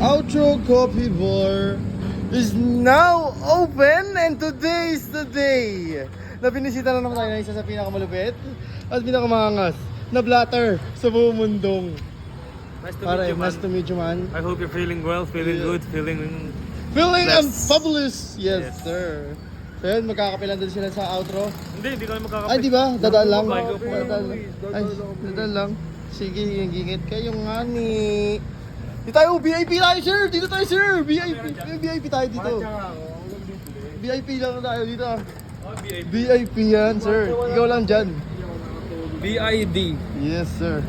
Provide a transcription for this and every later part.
Outro Coffee Bar is now open and today is the day na binisita na naman tayo ng isa sa pinakamalupit at pinakamangas na blatter sa buong mundong. Nice to meet you, man. Nice to meet you, man. I hope you're feeling well, feeling good, feeling blessed. Fabulous! Yes, Yes. sir. So yun, magkakape lang din sila sa outro. Hindi kami magkakape. Ay, di ba? Dadaan lang. Magkakape. Dadaan lang. Ay, dadaan lang. Sige, gingit kayo nga ni. Dito tayo, VIP tayo, sir! Dito tayo, sir! VIP tayo dito. VIP lang tayo dito. VIP yan, sir. Ikaw lang dyan. BID. Yes, sir.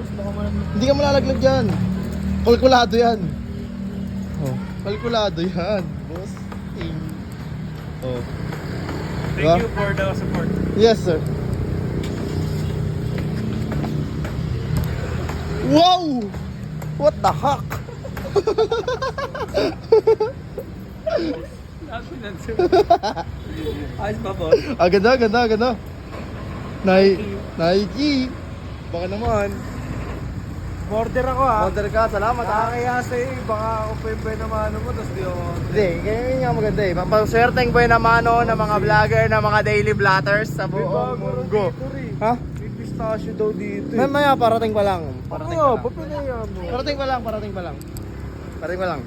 Hindi ka malalaglag dyan. Kalkulado yan. Oh, kalkulado yan, boss. Oh. Thank Diba? you for the support. Yes, sir. Wow! What the heck? Ayos pa, boss. Ganda. Nike. Baka naman. Order ako, ha. Order ka, salamat ha. Kaya sa'yo, baka ako pwede naman mo, tapos di ako. Hindi, ganyan nga maganda eh. Pampaswerteng buhay na mano ng mga vlogger, ng mga daily blatters sa buong mundo. Ha? May pistachio daw dito. Mamaya, parating pa lang. Oo, papinaya mo. Parating pa lang.